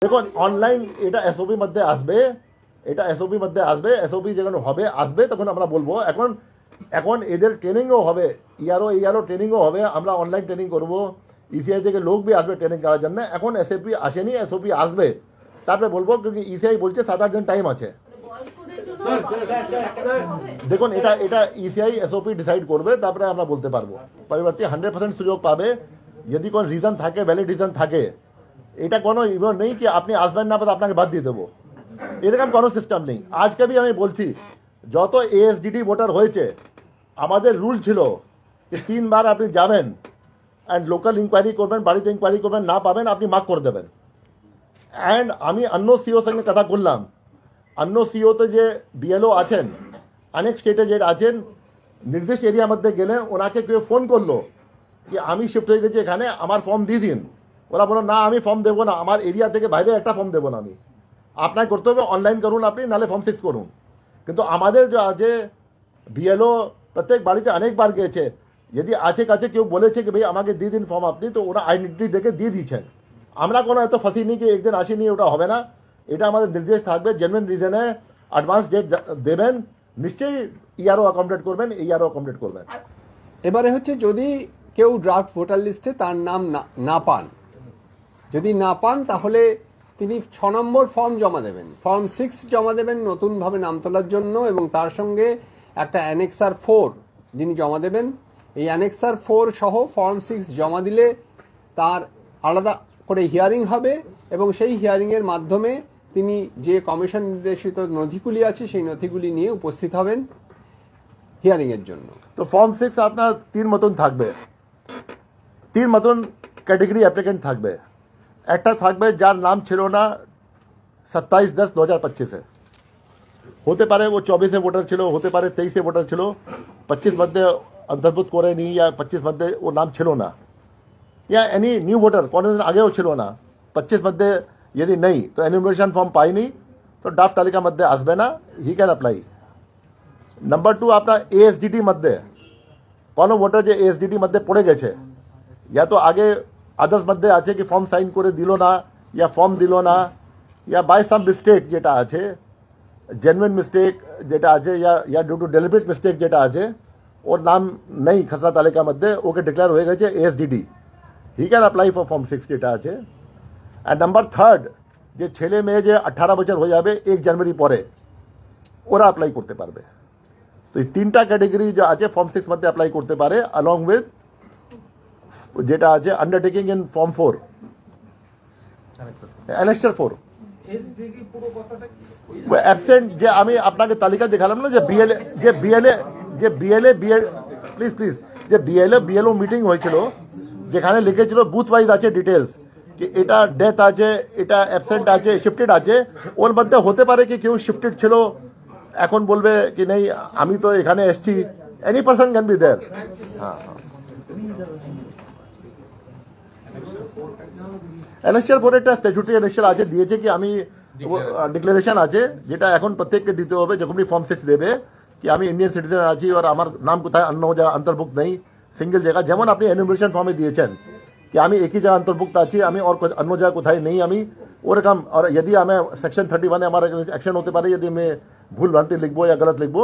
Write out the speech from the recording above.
দেখুন অনলাইন এটা এসওপি মধ্যে আসবে, এটা এসওপি মধ্যে আসবে, এসওপি যখন হবে আসবে তখন আমরা বলবো। এখন এখন এদের ট্রেনিংও হবে, ইয়ারও ট্রেনিংও হবে, আমরা অনলাইন ট্রেনিং করব, ইসিআই থেকে লোক বি আসবে ট্রেনিং করার জন্য। এখন এসএপি আসেনি, এসওপি আসবে, তারপরে বলবো, কিন্তু ইসিআই বলছে 7-8 দিন টাইম আছে। দেখুন এটা এটা ইসিআই এসওপি ডিসাইড করবে, তারপরে আমরা বলতে পারবো। পরিবর্তে 100% সুযোগ পাবে যদি কোন রিজন থাকে, ভ্যালিড রিজন থাকে। এটা কোনো নেই কি আপনি আসবেন না, আপনাকে বাদ দিয়ে দেবো, এরকম কোনো সিস্টেম নেই। আজকে আমি বলছি, যত এএসডিটি ভোটার হয়েছে, আমাদের রুল ছিল যে 3 বার আপনি যাবেন অ্যান্ড লোকাল ইনকোয়ারি করবেন, বাড়িতে ইনকোয়ারি করবেন, না পাবেন আপনি মার্ক করে দেবেন। অ্যান্ড আমি অন্য সিও সঙ্গে কথা বললাম, অন্য সিওতে যে বিএলও আছেন, অনেক স্টেটে যে আছেন, নির্দিষ্ট এরিয়ার মধ্যে গেলেন, ওনাকে কেউ ফোন করলো যে আমি শিফট হয়ে গেছি এখানে, আমার ফর্ম দিয়ে দিন। ওরা বলো না আমি ফর্ম দেবো না, আমার এরিয়া থেকে বাইরে একটা ফর্ম দেবো না আমি, আপনাকে করতে হবে অনলাইন করুন আপনি, নাহলে ফর্ম 6 করুন। কিন্তু আমাদের যে আছে বিএলও প্রত্যেক বাড়িতে অনেকবার গিয়েছে, যদি আছে কাছে কেউ বলেছে কি ভাই আমাকে দিয়ে দিন ফর্ম আপনি, তো ওরা আইডেন্টি দেখে দিয়ে দিচ্ছেন। আমরা কোনো এত ফাঁসি নিই কি একদিন আসিনি, ওটা হবে না। এটা আমাদের নির্দেশ থাকবে, জেনুইন রিজনে অ্যাডভান্স ডেট দেবেন, নিশ্চয়ই ইয়ারও অ্যাকমোডেট করবেন, ইয়ারও অ্যাকমোডেট করবেন। এবারে হচ্ছে যদি কেউ ড্রাফট ভোটার লিস্টে তার নাম না পান, যদি না পান তাহলে তিনি 6 নম্বর ফর্ম জমা দেবেন, ফর্ম 6 জমা দেবেন নতুনভাবে নাম তোলার জন্য, এবং তার সঙ্গে একটা অ্যানেক্সার 4 যিনি জমা দেবেন। এই অ্যানেক্সার 4 সহ ফর্ম 6 জমা দিলে তার আলাদা করে হিয়ারিং হবে, এবং সেই হিয়ারিংয়ের মাধ্যমে তিনি যে কমিশন নির্দেশিত নথিগুলি আছে সেই নথিগুলি নিয়ে উপস্থিত হবেন হিয়ারিংয়ের জন্য। তো ফর্ম 6 আপনার 3 মতন থাকবে, 3 মতন ক্যাটেগরি অ্যাপ্লিকেন্ট থাকবে। একটা থাকবে যার নাম ছিল না 27/10/2025 হতে পারে ও 24 ভোটার ছিল, হতে পারে 23 ভোটার ছিল, 25 মধ্যে অন্তর্ভুক্ত করেনি, या 25 মধ্যে ও নাম ছিল না, या এনি নিউ ভোটার কোনোদিন আগেও ছিল না, 25 মধ্যে যদি নেই তো এনুমারেশন ফর্ম পাইনি, তো ড্রাফট তালিকা মধ্যে আসবে না, হি ক্যান অ্যাপ্লাই। নাম্বার 2 আপনার এএসডিটি মধ্যে কোনো ভোটার যে এএসডিটি মধ্যে পড়ে গেছে, या তো আগে আদার্স মধ্যে আছে কি ফর্ম সাইন করে দিল না, या ফর্ম দিল না, या বাই সাম মিস্টেক যেটা আছে, জেনুইন মিস্টেক যেটা আছে, या ডিউ টু ডেলিবারেট মিস্টেক যেটা আছে, ওর নাম নেই খসড়া তালিকা মধ্যে, ওকে ডিক্লেয়ার হয়ে গেছে ASDT, he can apply for form 6 যেটা আছে। অ্যান্ড নাম্বার 3 যে ছেলে মেয়ে যে 18 বছর হয়ে যাবে 1 জানুয়ারি পরে, ওরা অ্যাপ্লাই করতে পারবে। তো এই 3টা ক্যাটেগরি যে আছে ফর্ম 6 মধ্যে অ্যাপ্লাই করতে পারে, অলং উইথ যেটা আছে undertaking in form 4 annexure 4 absent যে আমি আপনাকে তালিকা দেখালাম না, যে বিএলএ প্লিজ যে বিএলও মিটিং হয়েছিল, যেখানে লিখেছিল বুথ ওয়াইজ আছে ডিটেলস কি এটা ডেথ আছে, এটা অ্যাবসেন্ট আছে, শিফটেড আছে, ওর মধ্যে হতে পারে কি কেউ শিফটেড ছিল, এখন বলবে কি নেই আমি তো এখানে এসছি, any person can be there. হ্যাঁ অ্যানেক্সার 4 একটা স্ট্যাচুটারি অ্যানেক্সার আছে, দিয়েছে কি আমি ডিক্লারেশন আছে, যেটা এখন প্রত্যেককে দিতে হবে যখনই ফর্ম 6 দেবে, কি আমি ইন্ডিয়ান সিটিজেন আছি আর আমার নাম কোথায় অন্য জায়গা অন্তর্ভুক্ত নেই, সিঙ্গেল জায়গা, যেমন আপনি এনুমারেশন ফর্মে দিয়েছেন कि আমি একই জায়গা অন্তর্ভুক্ত আছি, আমি और অন্য জায়গা কোথায় নেই আমি, ওরকম। और यदि हमें सेक्शन 31 हमारा एक्शन होते पारे, यदि मैं भूल भ्रांति लिखबो या गलत लिखबो,